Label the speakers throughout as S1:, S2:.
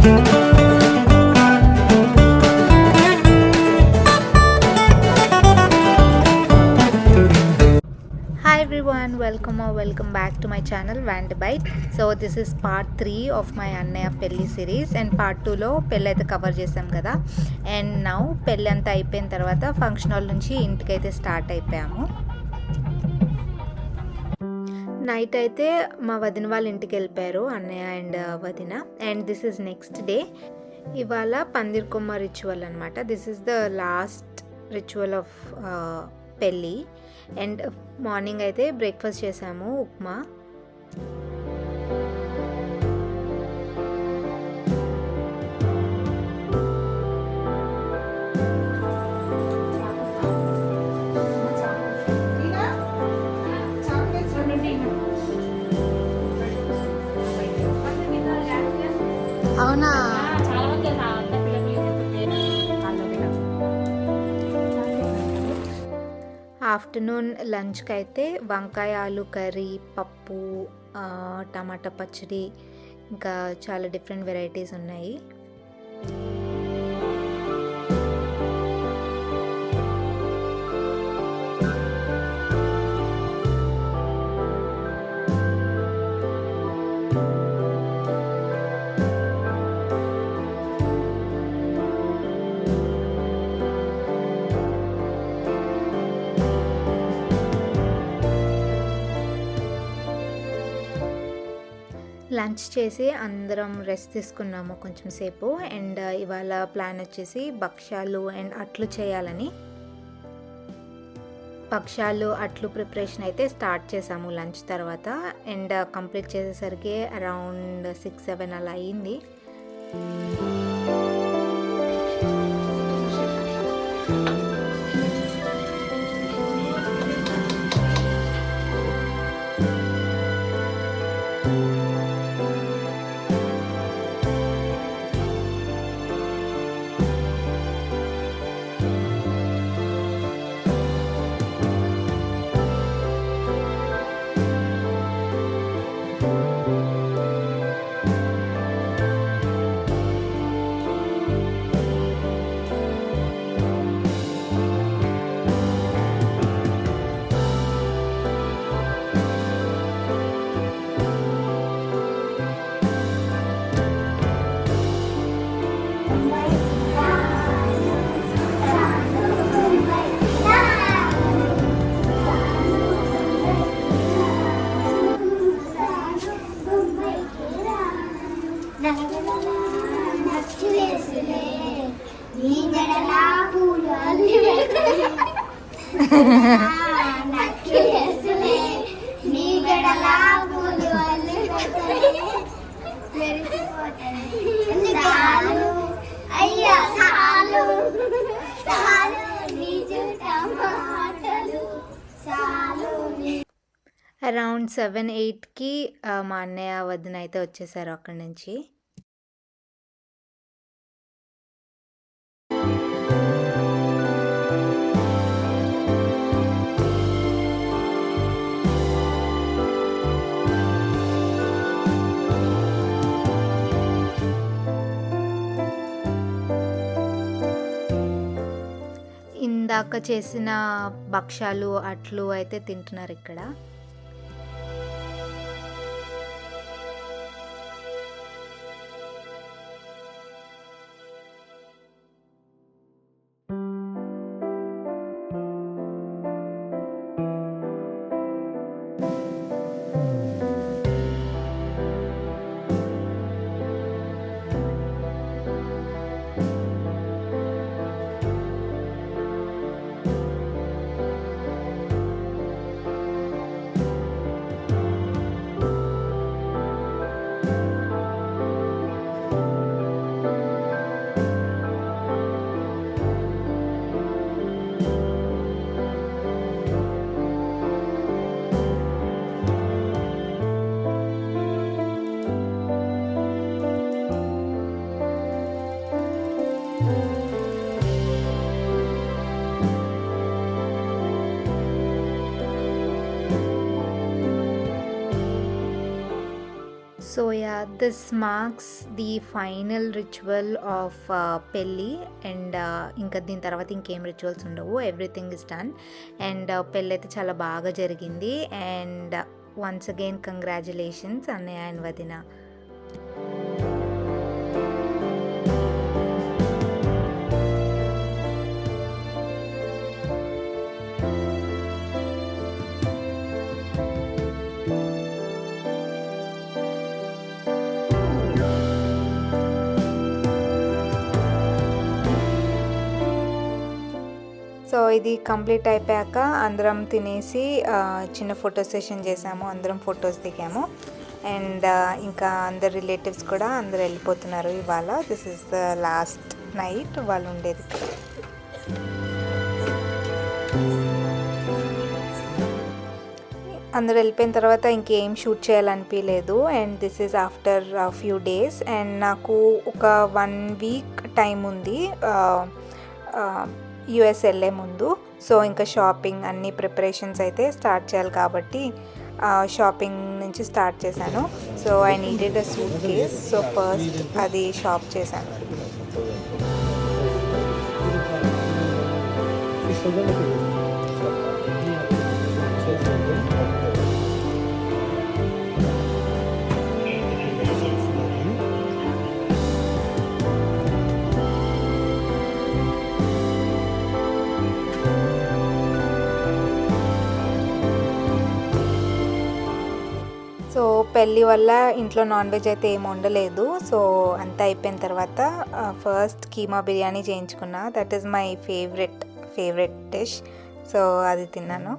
S1: Hi everyone, welcome back to my channel Vandibite. So this is part 3 of my Annaya Pelli series, and part 2 లో పెళ్ళి అయితే cover చేసాం కదా. And now పెళ్ళి అంతా అయిపోయిన తర్వాత ఫంక్షన్ హాల్ నుంచి ఇంటికి అయితే స్టార్ట్ అయిపోయాము. నైట్ అయితే మా వదిన వాళ్ళ ఇంటికి వెళ్ళిపోయారు, అన్నయ్య అండ్ వదిన. And this is next day. ఇవాళ పందిర్ కొమ్మ రిచువల్ అనమాట. This is the last ritual of పెళ్ళి. అండ్ మార్నింగ్ అయితే బ్రేక్ఫాస్ట్ చేసాము, ఉప్మా. అవునా, ఆఫ్టర్నూన్ లంచ్కి అయితే వంకాయ ఆలు కర్రీ, పప్పు, టమాటా పచ్చడి, ఇంకా చాలా డిఫరెంట్ వెరైటీస్ ఉన్నాయి. లంచ్ చేసి అందరం రెస్ట్ తీసుకున్నాము కొంచెం సేపు. అండ్ ఇవాళ ప్లాన్ వచ్చేసి భక్షాలు అండ్ అట్లు చేయాలని. భక్షాలు అట్లు ప్రిపరేషన్ అయితే స్టార్ట్ చేసాము లంచ్ తర్వాత. అండ్ కంప్లీట్ చేసేసరికి అరౌండ్ 6-7 అలా అయ్యింది. అరౌండ్ 7-8కి మా అన్నయ్య వదిన అయితే వచ్చేసారు అక్కడి నుంచి. ఇందాక చేసిన భక్షాలు అట్లు అయితే తింటున్నారు ఇక్కడ. So yeah this marks the final ritual of పెళ్ళి అండ్ ఇంకా దీని తర్వాత ఇంకేం రిచువల్స్ ఉండవు, ఎవ్రీథింగ్ ఇస్ డన్. అండ్ పెళ్ళి అయితే చాలా బాగా జరిగింది. అండ్ వన్స్ అగైన్ కంగ్రాచులేషన్స్ అన్నయ్య అండ్ వదిన. సో ఇది కంప్లీట్ అయిపోయాక అందరం తినేసి చిన్న ఫోటో సెషన్ చేసాము, అందరం ఫొటోస్ దిగాము. అండ్ ఇంకా అందరు రిలేటివ్స్ కూడా అందరు వెళ్ళిపోతున్నారు ఇవాళ. This is the last night వాళ్ళు ఉండేది. అందరు వెళ్ళిపోయిన తర్వాత ఇంకేం షూట్ చేయాలనిపించలేదు. And this is after few days. అండ్ నాకు ఒక 1 వీక్ టైం ఉంది యుఎస్ వెళ్ళే ముందు. సో ఇంకా షాపింగ్ అన్ని ప్రిపరేషన్స్ అయితే స్టార్ట్ చేయాలి కాబట్టి షాపింగ్ నుంచి స్టార్ట్ చేశాను. So I needed a suit case. So first అది షాప్ చేశాను. సో పెళ్ళి వల్ల ఇంట్లో నాన్ వెజ్ అయితే ఏమి వండలేదు. సో అంతా అయిపోయిన తర్వాత ఫస్ట్ కీమా బిర్యానీ చేయించుకున్నా. That is my favourite dish. So అది తిన్నాను.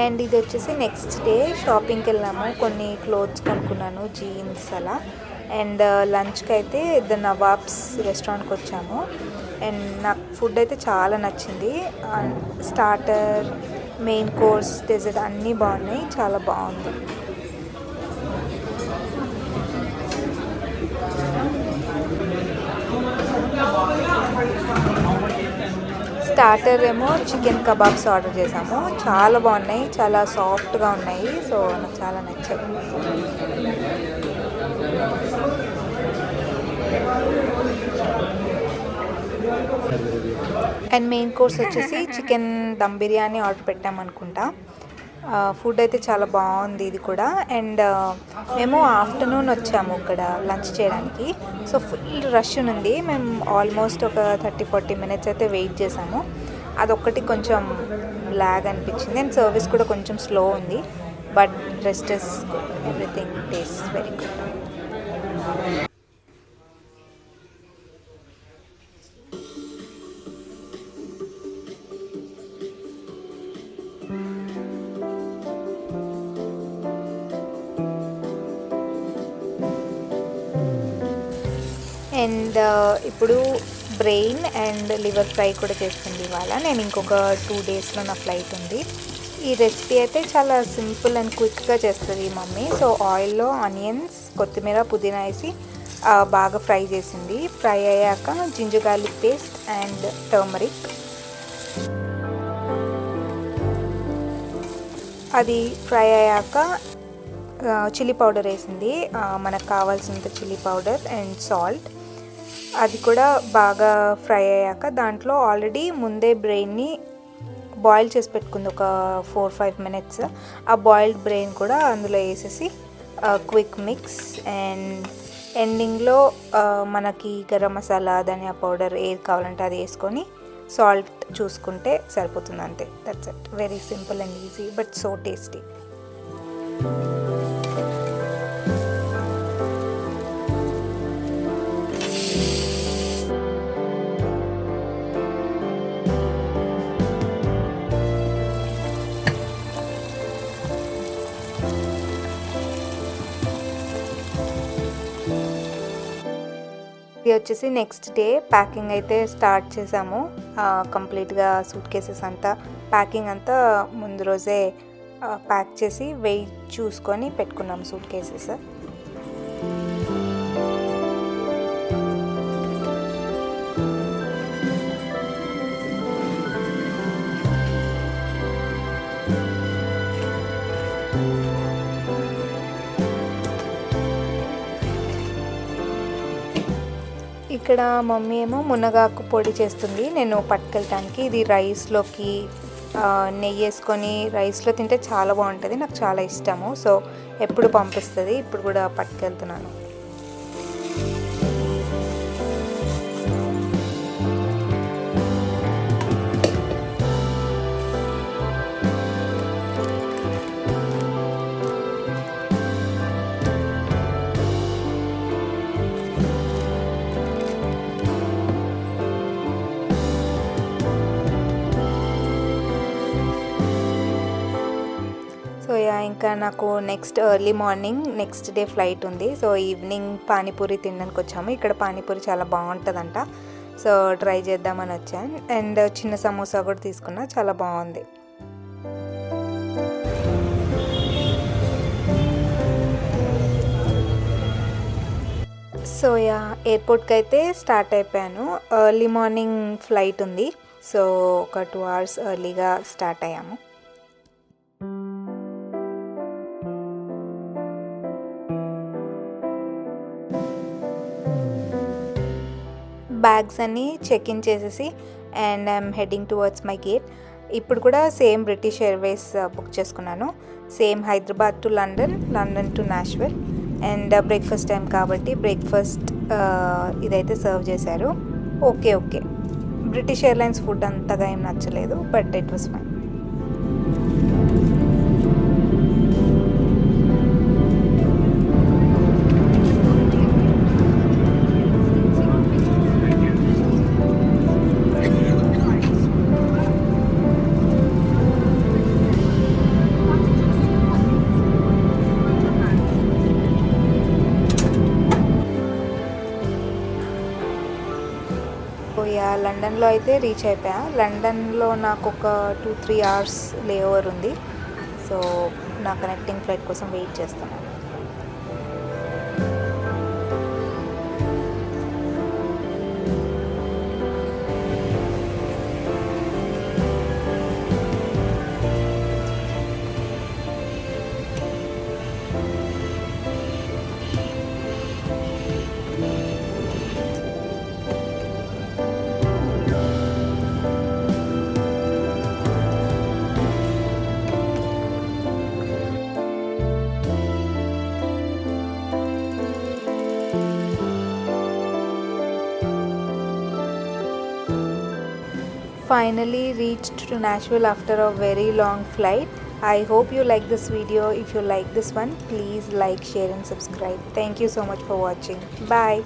S1: అండ్ ఇది వచ్చేసి నెక్స్ట్ డే షాపింగ్కి వెళ్ళాము, కొన్ని క్లోత్స్ కొనుక్కున్నాను, జీన్స్ అలా. అండ్ లంచ్కి అయితే ద నవాబ్స్ రెస్టారెంట్కి వచ్చాము. అండ్ నాకు ఫుడ్ అయితే చాలా నచ్చింది. స్టార్టర్, మెయిన్ కోర్స్, డెజర్ట్ అన్నీ బాగున్నాయి, చాలా బాగుంది. స్టార్టర్ ఏమో చికెన్ కబాబ్స్ ఆర్డర్ చేసాము, చాలా బాగున్నాయి, చాలా సాఫ్ట్గా ఉన్నాయి. సో నాకు చాలా నచ్చాయి. అండ్ మెయిన్ కోర్స్ వచ్చేసి చికెన్ దమ్ బిర్యానీ ఆర్డర్ పెట్టామనుకుంటా. ఫుడ్ అయితే చాలా బాగుంది ఇది కూడా. అండ్ మేము ఆఫ్టర్నూన్ వచ్చాము ఇక్కడ లంచ్ చేయడానికి. సో ఫుల్ రష్ ఉంది. మేము ఆల్మోస్ట్ ఒక 30-40 మినిట్స్ అయితే వెయిట్ చేసాము. అదొక్కటి కొంచెం లాగ్ అనిపించింది. అండ్ సర్వీస్ కూడా కొంచెం స్లో ఉంది. But rest is good, everything taste very good. And ఇప్పుడు బ్రెయిన్ అండ్ లివర్ ఫ్రై కూడా చేస్తుంది ఇవాళ. నేను ఇంకొక 2 డేస్లో నా ఫ్లైట్ ఉంది. ఈ రెసిపీ అయితే చాలా సింపుల్ అండ్ క్విక్గా చేస్తుంది ఈ మమ్మీ. సో ఆయిల్లో ఆనియన్స్, కొత్తిమీర, పుదీనా వేసి బాగా ఫ్రై చేసింది. ఫ్రై అయ్యాక ginger garlic paste and turmeric, అది ఫ్రై అయ్యాక చిల్లీ పౌడర్ వేసింది, మనకు కావాల్సినంత చిల్లీ పౌడర్ అండ్ సాల్ట్. అది కూడా బాగా ఫ్రై అయ్యాక దాంట్లో ఆల్రెడీ ముందే బ్రెయిన్ని బాయిల్ చేసి పెట్టుకుంది ఒక 4-5 మినిట్స్. ఆ బాయిల్డ్ బ్రెయిన్ కూడా అందులో వేసేసి క్విక్ మిక్స్. అండ్ ఎండింగ్లో మనకి గరం మసాలా, ధనియా పౌడర్ ఏది కావాలంటే అది వేసుకొని సాల్ట్ చూసుకుంటే సరిపోతుంది, అంతే. That's it. Very simple and easy but so tasty. ఇది వచ్చేసి నెక్స్ట్ డే ప్యాకింగ్ అయితే స్టార్ట్ చేసాము. కంప్లీట్గా సూట్ కేసెస్ అంతా ప్యాకింగ్ అంతా ముందు రోజే ప్యాక్ చేసి వెయిట్ చూసుకొని పెట్టుకున్నాము సూట్ కేసెస్. ఇక్కడ మమ్మీ ఏమో మునగాకు పొడి చేస్తుంది, నేను పట్టుకెళ్ళటానికి. ఇది రైస్లోకి నెయ్యి వేసుకొని రైస్లో తింటే చాలా బాగుంటుంది, నాకు చాలా ఇష్టము. సో ఎప్పుడు పంపిస్తుంది, ఇప్పుడు కూడా పట్టుకెళ్తున్నాను. సో ఇంకా నాకు next early morning next day flight ఉంది. సో ఈవినింగ్ పానీపూరి తినడానికి వచ్చాము. ఇక్కడ పానీపూరి చాలా బాగుంటుందంట, సో ట్రై చేద్దామని వచ్చాను. అండ్ చిన్న సమోసా కూడా తీసుకున్నా, చాలా బాగుంది. సో ఎయిర్పోర్ట్కి అయితే స్టార్ట్ అయిపోయాను. ఎర్లీ మార్నింగ్ ఫ్లైట్ ఉంది, సో ఒక 2 hours ఎర్లీగా స్టార్ట్ అయ్యాము. బ్యాగ్స్ అన్నీ చెక్ ఇన్ చేసేసి and I'm heading towards my gate. ఇప్పుడు కూడా సేమ్ బ్రిటిష్ ఎయిర్వేస్ బుక్ చేసుకున్నాను. Same Hyderabad to London, London to Nashville. And breakfast time కాబట్టి బ్రేక్ఫాస్ట్ ఇదైతే సర్వ్ చేశారు. ఓకే బ్రిటిష్ ఎయిర్లైన్స్ ఫుడ్ అంతగా ఏం నచ్చలేదు, బట్ ఇట్ వాస్ ఫైన్. లండన్లో అయితే రీచ్ అయిపోయా. లండన్లో నాకు ఒక 2-3 hours లేఓవర్ ఉంది, సో నా కనెక్టింగ్ ఫ్లైట్ కోసం వెయిట్ చేస్తున్నాను. Finally reached to Nashville after a very long flight. I hope you like this video. If you like this one, please like, share and subscribe. Thank you so much for watching. Bye.